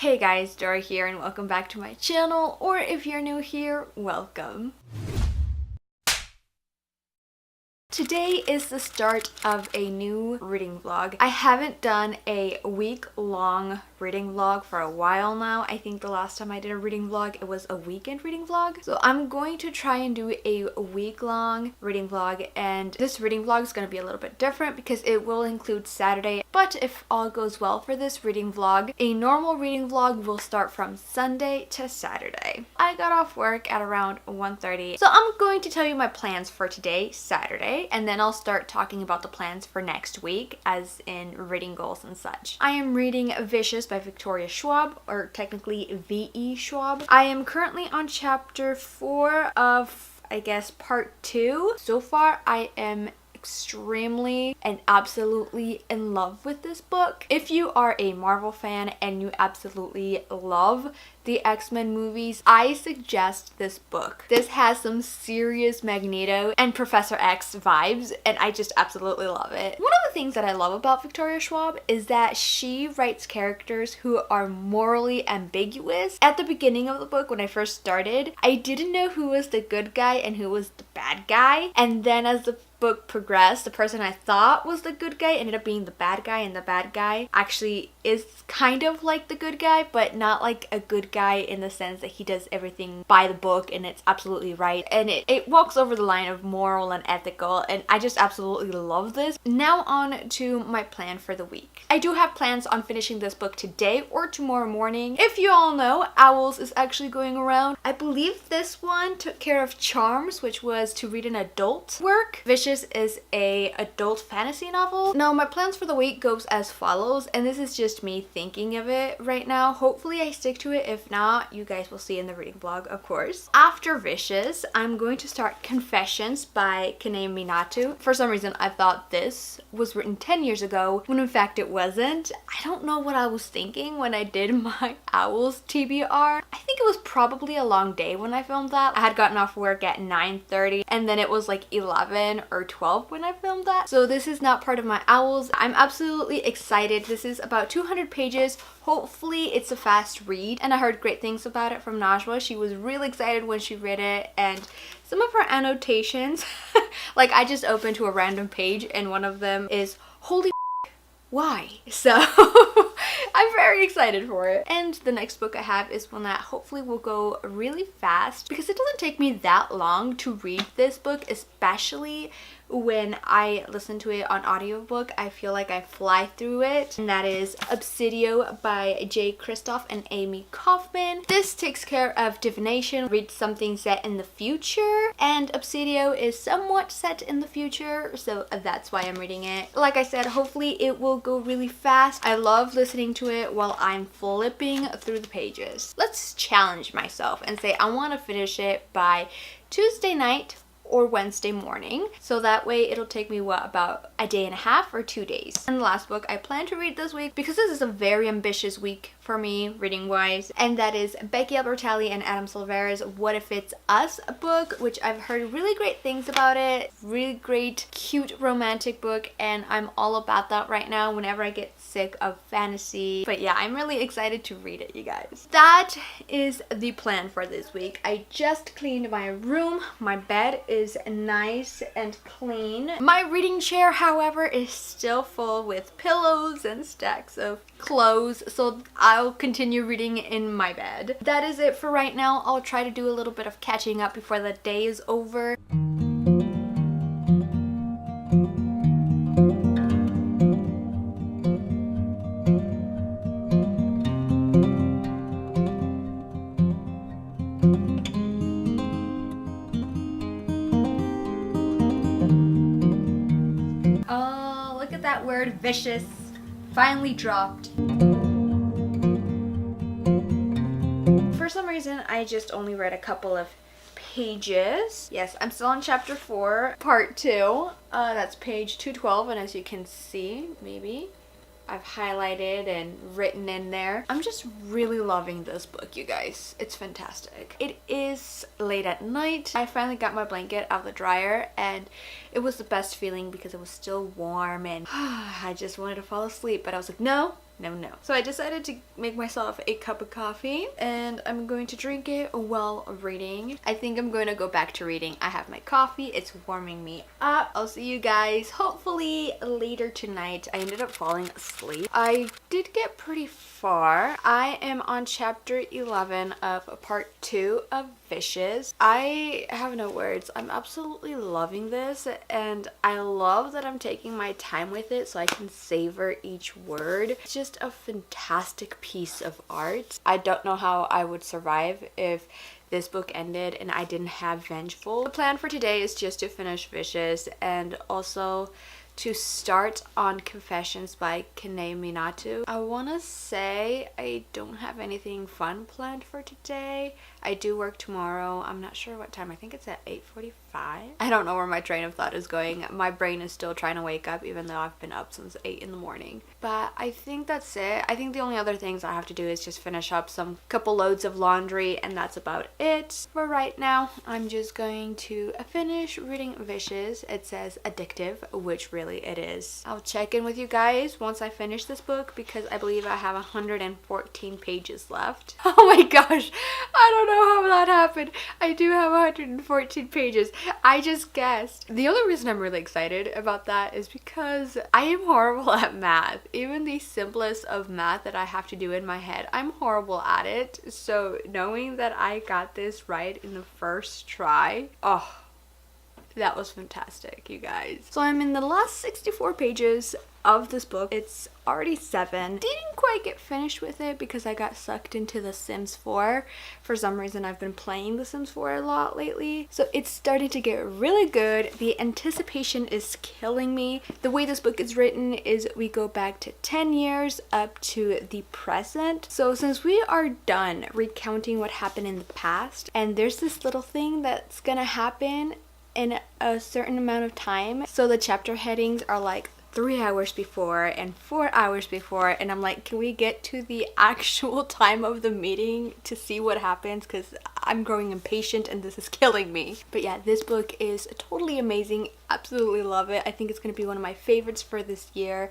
Hey guys, Dora here and welcome back to my channel, or if you're new here, welcome. Today is the start of a new reading vlog. I haven't done a week-long reading vlog for a while now. I think the last time I did a reading vlog, it was a weekend reading vlog. So I'm going to try and do a week-long reading vlog, and this reading vlog is going to be a little bit different because it will include Saturday. But if all goes well for this reading vlog, a normal reading vlog will start from Sunday to Saturday. I got off work at around 1:30, so I'm going to tell you my plans for today, Saturday, and then I'll start talking about the plans for next week, as in reading goals and such. I am reading Vicious by Victoria Schwab, or technically V.E. Schwab. I am currently on chapter 4 of, I guess, part 2. So far, I am extremely and absolutely in love with this book. If you are a Marvel fan and you absolutely love the X-Men movies, I suggest this book. This has some serious Magneto and Professor X vibes, and I just absolutely love it. One of the things that I love about Victoria Schwab is that she writes characters who are morally ambiguous. At the beginning of the book, when I first started, I didn't know who was the good guy and who was the bad guy, and then as the book progressed, the person I thought was the good guy ended up being the bad guy, and the bad guy actually is kind of like the good guy, but not like a good guy in the sense that he does everything by the book and it's absolutely right, and it walks over the line of moral and ethical, and I just absolutely love this. Now on to my plan for the week. I do have plans on finishing this book today or tomorrow morning. If you all know, Owls is actually going around. I believe this one took care of Charms, which was to read an adult work. Vicious is a adult fantasy novel. Now my plans for the week goes as follows, and this is just me thinking of it right now. Hopefully I stick to it. If not, you guys will see in the reading vlog, of course. After Vicious, I'm going to start Confessions by Kanei Minato. For some reason I thought this was written 10 years ago, when in fact it wasn't. I don't know what I was thinking when I did my Owls TBR. I think it was probably a long day when I filmed that. I had gotten off work at 9:30 and then it was like 11 or 12 when I filmed that. So this is not part of my Owls. I'm absolutely excited. This is about 200 pages. Hopefully it's a fast read, and I heard great things about it from Najwa. She was really excited when she read it, and some of her annotations, like I just opened to a random page and one of them is holy why? So I'm very excited for it. And the next book I have is one that hopefully will go really fast because it doesn't take me that long to read this book, especially when I listen to it on audiobook. I feel like I fly through it, and that is Obsidio by J. Kristoff and Amy Kaufman. This takes care of divination, reads something set in the future, and Obsidio is somewhat set in the future, so that's why I'm reading it. Like I said, hopefully it will go really fast. I love listening to it while I'm flipping through the pages. Let's challenge myself and say I want to finish it by Tuesday night or Wednesday morning, so that way it'll take me about a day and a half or 2 days. And the last book I plan to read this week, because this is a very ambitious week for me reading wise, and that is Becky Albertalli and Adam Silvera's What If It's Us book, which I've heard really great things about it. Really great, cute, romantic book, and I'm all about that right now whenever I get sick of fantasy. But yeah, I'm really excited to read it, you guys. That is the plan for this week. I just cleaned my room. My bed is nice and clean. My reading chair, however, is still full with pillows and stacks of clothes, so I'll continue reading in my bed. That is it for right now. I'll try to do a little bit of catching up before the day is over. Oh, look at that word, vicious. Finally dropped. For some reason, I just only read a couple of pages. Yes, I'm still on chapter 4, part 2. That's page 212, and as you can see, maybe, I've highlighted and written in there. I'm just really loving this book, you guys. It's fantastic. It is late at night. I finally got my blanket out of the dryer, and it was the best feeling because it was still warm, and I just wanted to fall asleep, but I was like, no, no. So I decided to make myself a cup of coffee and I'm going to drink it while reading. I think I'm going to go back to reading. I have my coffee, it's warming me up. I'll see you guys hopefully later tonight. I ended up falling asleep. I did get pretty far. I am on chapter 11 of part 2 of Vicious. I have no words. I'm absolutely loving this and I love that I'm taking my time with it so I can savor each word. It's just a fantastic piece of art. I don't know how I would survive if this book ended and I didn't have Vengeful. The plan for today is just to finish Vicious and also to start on Confessions by Kane Minato. I want to say I don't have anything fun planned for today. I do work tomorrow. I'm not sure what time. I think it's at 8:45. I don't know where my train of thought is going. My brain is still trying to wake up even though I've been up since 8 in the morning. But I think that's it. I think the only other things I have to do is just finish up some couple loads of laundry and that's about it. For right now, I'm just going to finish reading Vicious. It says addictive, which really it is. I'll check in with you guys once I finish this book because I believe I have 114 pages left. Oh my gosh, I don't know how that happened. I do have 114 pages. I just guessed. The only reason I'm really excited about that is because I am horrible at math. Even the simplest of math that I have to do in my head, I'm horrible at it. So knowing that I got this right in the first try, oh, that was fantastic, you guys. So I'm in the last 64 pages of this book. It's already 7. Didn't quite get finished with it because I got sucked into The Sims 4. For some reason I've been playing The Sims 4 a lot lately. So it's starting to get really good. The anticipation is killing me. The way this book is written is we go back to 10 years up to the present. So since we are done recounting what happened in the past and there's this little thing that's gonna happen in a certain amount of time. So the chapter headings are like 3 hours before and 4 hours before and I'm like, can we get to the actual time of the meeting to see what happens because I'm growing impatient and this is killing me. But yeah, this book is totally amazing. Absolutely love it. I think it's going to be one of my favorites for this year.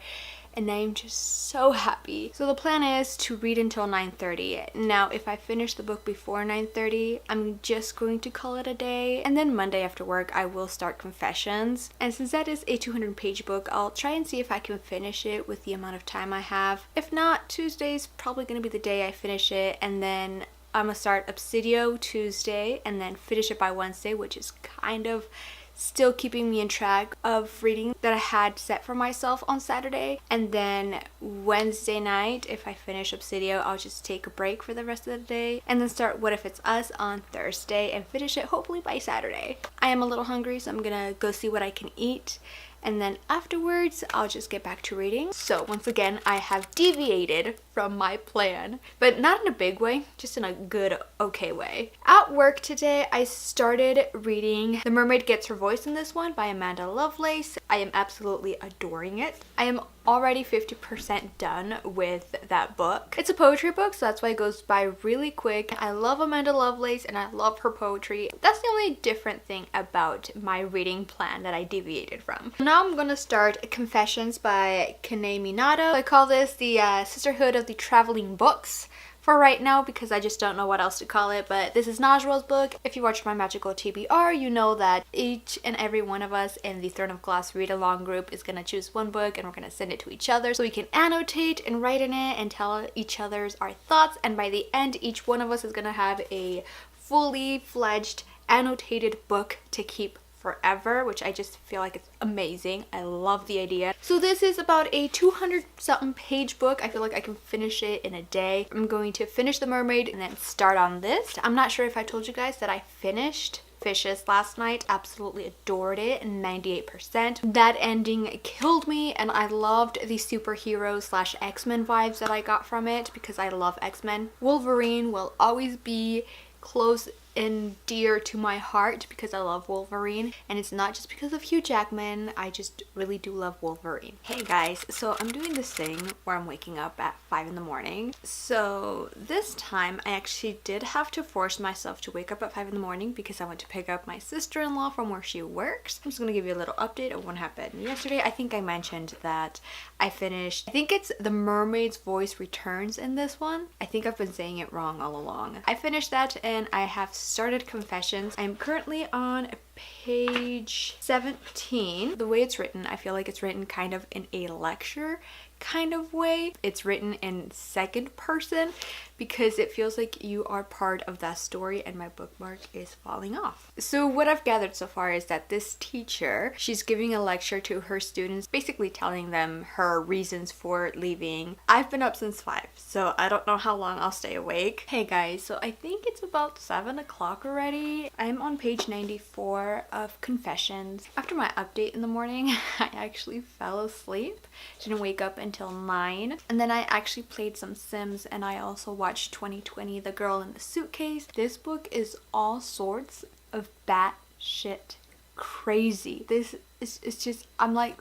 And I'm just so happy. So the plan is to read until 9:30. Now, if I finish the book before 9:30, I'm just going to call it a day. And then Monday after work, I will start Confessions. And since that is a 200-page book, I'll try and see if I can finish it with the amount of time I have. If not, Tuesday's probably going to be the day I finish it. And then I'm going to start Obsidio Tuesday and then finish it by Wednesday, which is kind of still keeping me in track of reading that I had set for myself on Saturday. And then Wednesday night, if I finish Obsidio, I'll just take a break for the rest of the day and then start What If It's Us on Thursday and finish it hopefully by Saturday. I am a little hungry, so I'm gonna go see what I can eat. And then afterwards, I'll just get back to reading. So once again, I have deviated from my plan, but not in a big way, just in a good, okay way. At work today, I started reading The Mermaid Gets Her Voice in This One by Amanda Lovelace. I am absolutely adoring it. I am already 50% done with that book. It's a poetry book, so that's why it goes by really quick. I love Amanda Lovelace and I love her poetry. That's the only different thing about my reading plan that I deviated from. Now I'm gonna start Confessions by Kane Minato. I call this the Sisterhood of the Traveling Books for right now because I just don't know what else to call it, but this is Najwa's book. If you watch my magical TBR, you know that each and every one of us in the Throne of Glass read-along group is gonna choose one book and we're gonna send it to each other so we can annotate and write in it and tell each other's our thoughts, and by the end each one of us is gonna have a fully fledged annotated book to keep forever, which I just feel like it's amazing. I love the idea. So this is about a 200 something page book. I feel like I can finish it in a day. I'm going to finish The Mermaid and then start on this. I'm not sure if I told you guys that I finished Vicious last night. Absolutely adored it, 98%. That ending killed me and I loved the superhero slash X-Men vibes that I got from it because I love X-Men. Wolverine will always be close and dear to my heart because I love Wolverine, and it's not just because of Hugh Jackman. I just really do love Wolverine. Hey guys, so I'm doing this thing where I'm waking up at 5 in the morning. So this time I actually did have to force myself to wake up at 5 in the morning because I went to pick up my sister-in-law from where she works. I'm just gonna give you a little update of what happened yesterday. I think I mentioned that I finished, I think it's The Mermaid's Voice Returns in this one. I think I've been saying it wrong all along. I finished that and I have started Confessions. I'm currently on page 17. The way it's written, I feel like it's written kind of in a lecture kind of way. It's written in second person because it feels like you are part of that story, and my bookmark is falling off. So what I've gathered so far is that this teacher, she's giving a lecture to her students, basically telling them her reasons for leaving. I've been up since 5, so I don't know how long I'll stay awake. Hey guys, so I think it's about 7 o'clock already. I'm on page 94 of Confessions. After my update in the morning, I actually fell asleep. Didn't wake up until 9, and then I actually played some Sims, and I also watched 2020 The Girl in the Suitcase. This book is all sorts of batshit crazy. This is, it's just, I'm like,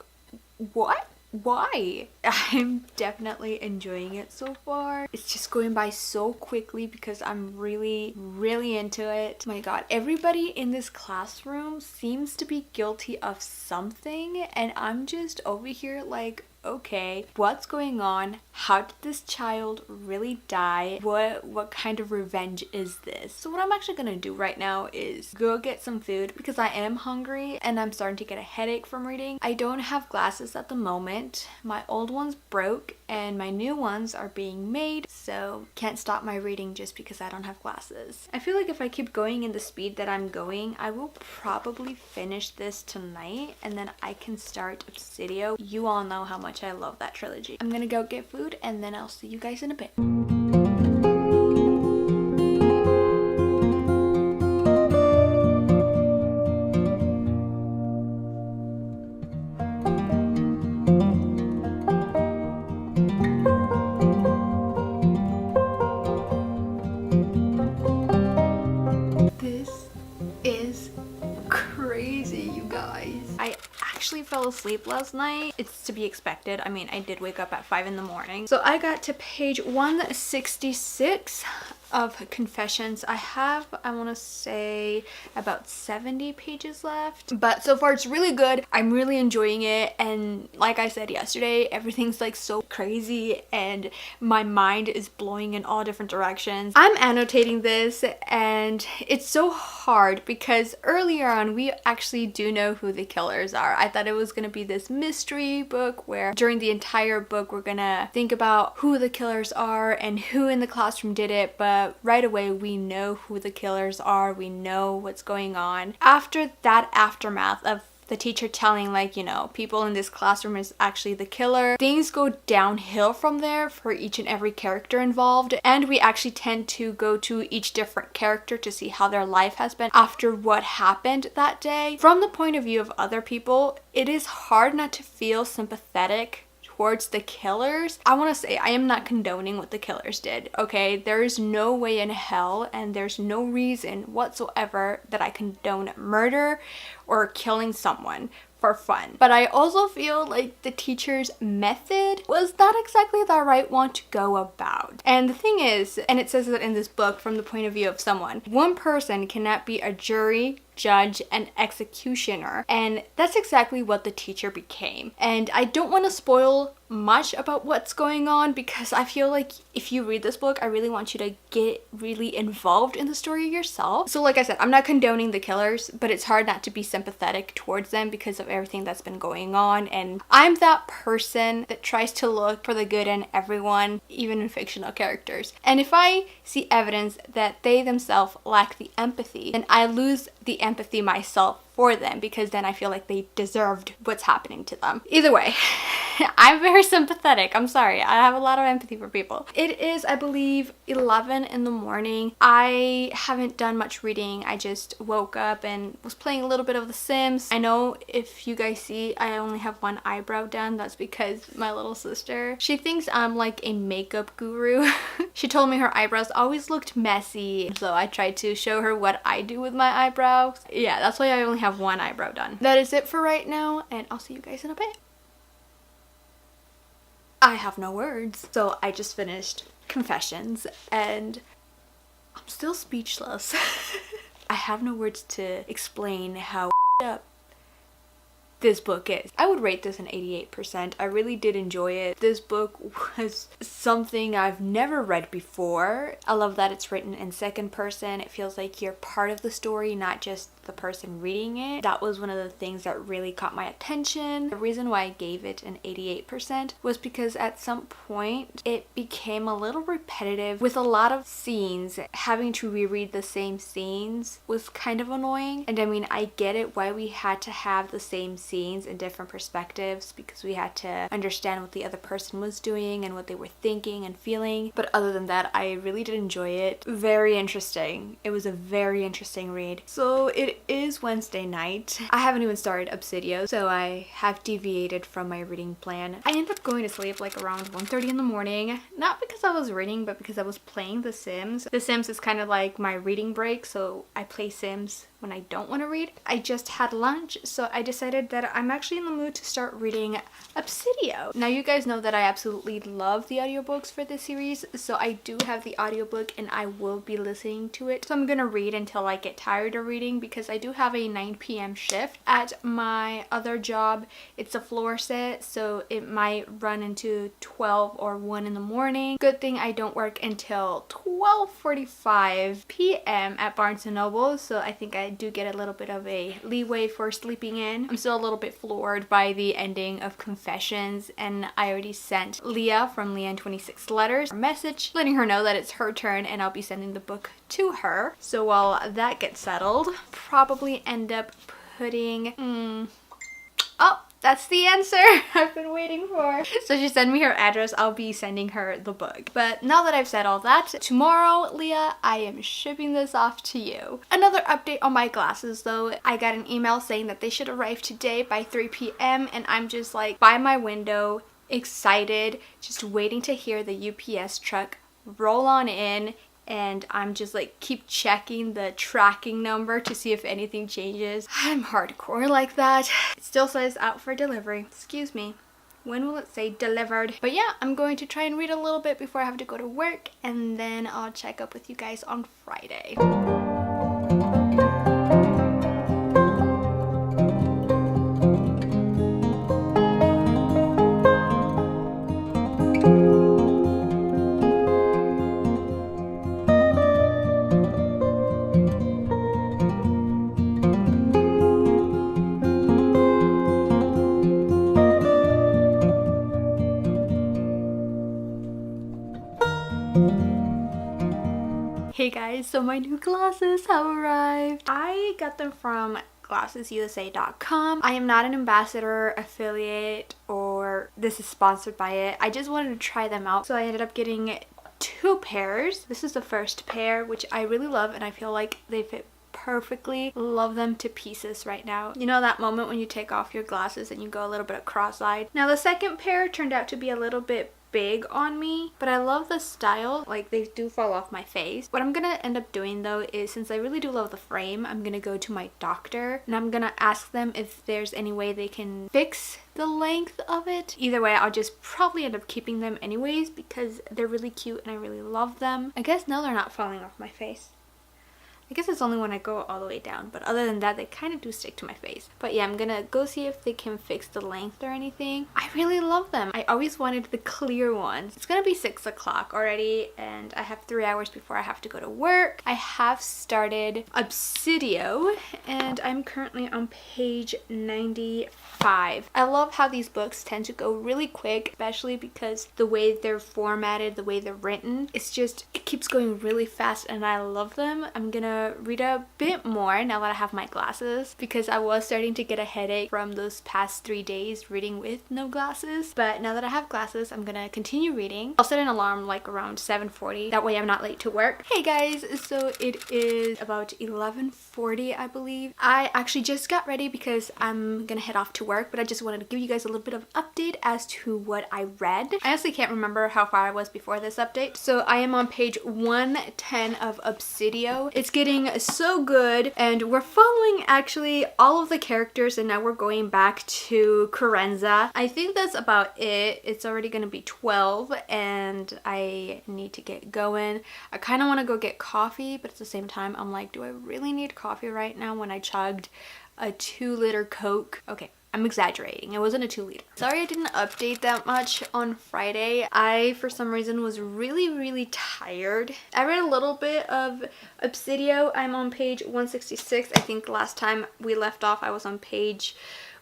what? Why? I'm definitely enjoying it so far. It's just going by so quickly because I'm really into it. Oh my god, everybody in this classroom seems to be guilty of something, and I'm just over here like, okay, what's going on? How did this child really die? What kind of revenge is this? So what I'm actually gonna do right now is go get some food because I am hungry and I'm starting to get a headache from reading. I don't have glasses at the moment. My old ones broke and my new ones are being made, so can't stop my reading just because I don't have glasses. I feel like if I keep going in the speed that I'm going, I will probably finish this tonight and then I can start Obsidio. You all know how much I love that trilogy. I'm gonna go get food and then I'll see you guys in a bit. This is crazy, you guys. I actually fell asleep last night. It's to be expected. I mean, I did wake up at 5 in the morning. So I got to page 166 of Confessions. I have, I want to say, about 70 pages left, but so far it's really good. I'm really enjoying it, and like I said yesterday, everything's like so crazy and my mind is blowing in all different directions. I'm annotating this and it's so hard because earlier on we actually do know who the killers are. I thought it was gonna be this mystery book where during the entire book we're gonna think about who the killers are and who in the classroom did it, but right away we know who the killers are, we know what's going on. After that aftermath of the teacher telling, like, you know, people in this classroom is actually the killer, things go downhill from there for each and every character involved, and we actually tend to go to each different character to see how their life has been after what happened that day. From the point of view of other people, it is hard not to feel sympathetic towards the killers. I want to say I am not condoning what the killers did, okay? There is no way in hell and there's no reason whatsoever that I condone murder or killing someone for fun. But I also feel like the teacher's method was not exactly the right one to go about. And the thing is, and it says that in this book from the point of view of someone, one person cannot be a jury, judge, and executioner, and that's exactly what the teacher became. And I don't want to spoil much about what's going on because I feel like if you read this book, I really want you to get really involved in the story yourself. So like I said, I'm not condoning the killers, but it's hard not to be sympathetic towards them because of everything that's been going on, and I'm that person that tries to look for the good in everyone, even in fictional characters. And if I see evidence that they themselves lack the empathy, then I lose the empathy myself for them because then I feel like they deserved what's happening to them. Either way, I'm very sympathetic. I'm sorry. I have a lot of empathy for people. It is, I believe, 11 in the morning. I haven't done much reading. I just woke up and was playing a little bit of The Sims. I know if you guys see, I only have one eyebrow done. That's because my little sister, she thinks I'm like a makeup guru. She told me her eyebrows always looked messy, so I tried to show her what I do with my eyebrows. Yeah, that's why I only have one eyebrow done. That is it for right now, and I'll see you guys in a bit. I have no words. So I just finished Confessions and I'm still speechless. I have no words to explain how up this book is. I would rate this an 88%. I really did enjoy it. This book was something I've never read before. I love that it's written in second person. It feels like you're part of the story, not just the person reading it. That was one of the things that really caught my attention. The reason why I gave it an 88% was because at some point it became a little repetitive with a lot of scenes. Having to reread the same scenes was kind of annoying. And I mean, I get it why we had to have the same scenes in different perspectives, because we had to understand what the other person was doing and what they were thinking and feeling. But other than that, I really did enjoy it. Very interesting. It was a very interesting read. So it is Wednesday night. I haven't even started Obsidio, so I have deviated from my reading plan. I ended up going to sleep like around 1:30 in the morning, not because I was reading, but because I was playing The Sims. The Sims is kind of like my reading break, so I play Sims when I don't want to read. I just had lunch, so I decided that I'm actually in the mood to start reading Obsidio. Now you guys know that I absolutely love the audiobooks for this series, so I do have the audiobook and I will be listening to it. So I'm gonna read until I get tired of reading, because I do have a 9 p.m. shift at my other job. It's a floor set, so it might run into 12 or 1 in the morning. Good thing I don't work until 12:45 p.m. at Barnes & Noble, so I think I do get a little bit of a leeway for sleeping in. I'm still a little bit floored by the ending of Confessions, and I already sent Leah from Leah and 26 Letters a message letting her know that it's her turn and I'll be sending the book to her. So while that gets settled, probably end up putting oh, that's the answer I've been waiting for. So she sent me her address. I'll be sending her the book. But now that I've said all that, tomorrow, Leah, I am shipping this off to you. Another update on my glasses though. I got an email saying that they should arrive today by 3 p.m. and I'm just like by my window, excited, just waiting to hear the UPS truck roll on in. And I'm just like keep checking the tracking number to see if anything changes. I'm hardcore like that. It still says out for delivery. Excuse me. When will it say delivered? But yeah, I'm going to try and read a little bit before I have to go to work, and then I'll check up with you guys on Friday. Hey guys, so my new glasses have arrived. I got them from glassesusa.com. I am not an ambassador, affiliate, or this is sponsored by it. I just wanted to try them out, so I ended up getting 2 pairs. This is the first pair, which I really love, and I feel like they fit perfectly. Love them to pieces right now. You know that moment when you take off your glasses and you go a little bit cross-eyed? Now the second pair turned out to be a little bit big on me, but I love the style. Like, they do fall off my face. What I'm gonna end up doing though is, since I really do love the frame, I'm gonna go to my doctor and I'm gonna ask them if there's any way they can fix the length of it. Either way, I'll just probably end up keeping them anyways because they're really cute and I really love them. I guess now they're not falling off my face. I guess it's only when I go all the way down, but other than that, they kind of do stick to my face. But yeah, I'm gonna go see if they can fix the length or anything. I really love them. I always wanted the clear ones. It's gonna be 6 o'clock already, and I have 3 hours before I have to go to work. I have started Obsidio, and I'm currently on page 95. I love how these books tend to go really quick, especially because the way they're formatted, the way they're written, it's just, it keeps going really fast, and I love them. I'm gonna gonna read a bit more now that I have my glasses, because I was starting to get a headache from those past 3 days reading with no glasses. But now that I have glasses, I'm gonna continue reading. I'll set an alarm like around 7:40. That way I'm not late to work. Hey guys, so it is about 11:40, I believe. I actually just got ready because I'm gonna head off to work, but I just wanted to give you guys a little bit of update as to what I read. I honestly can't remember how far I was before this update. So I am on page 110 of Obsidio. It's getting so good, and we're following actually all of the characters, and now we're going back to Corenza. I think that's about it. It's already gonna be 12 and I need to get going. I kind of want to go get coffee, but at the same time I'm like, do I really need coffee right now when I chugged a 2-liter Coke? Okay, I'm exaggerating. It wasn't a 2-liter. Sorry I didn't update that much on Friday. I, for some reason, was really tired. I read a little bit of Obsidio. I'm on page 166. I think last time we left off I was on page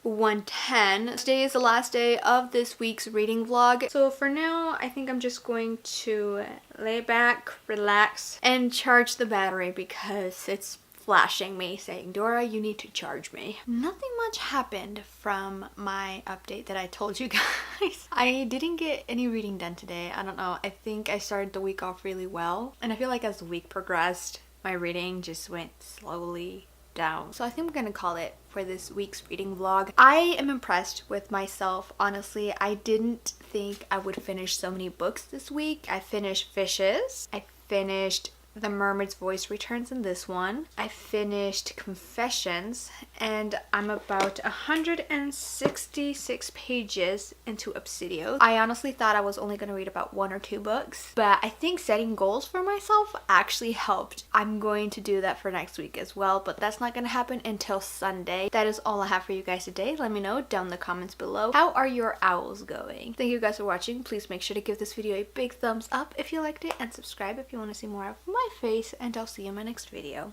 110. Today is the last day of this week's reading vlog. So for now, I think I'm just going to lay back, relax, and charge the battery because it's flashing me saying, Dora, you need to charge me. Nothing much happened from my update that I told you guys. I didn't get any reading done today. I don't know. I think I started the week off really well, and I feel like as the week progressed, my reading just went slowly down. So I think we're gonna call it for this week's reading vlog. I am impressed with myself, honestly. I didn't think I would finish so many books this week. I finished Fishes. I finished The Mermaid's Voice Returns in this one. I finished Confessions, and I'm about 166 pages into Obsidio. I honestly thought I was only going to read about 1 or 2 books, but I think setting goals for myself actually helped. I'm going to do that for next week as well, but that's not going to happen until Sunday. That is all I have for you guys today. Let me know down in the comments below. How are your owls going? Thank you guys for watching. Please make sure to give this video a big thumbs up if you liked it, and subscribe if you want to see more of my face, and I'll see you in my next video.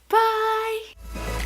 Bye!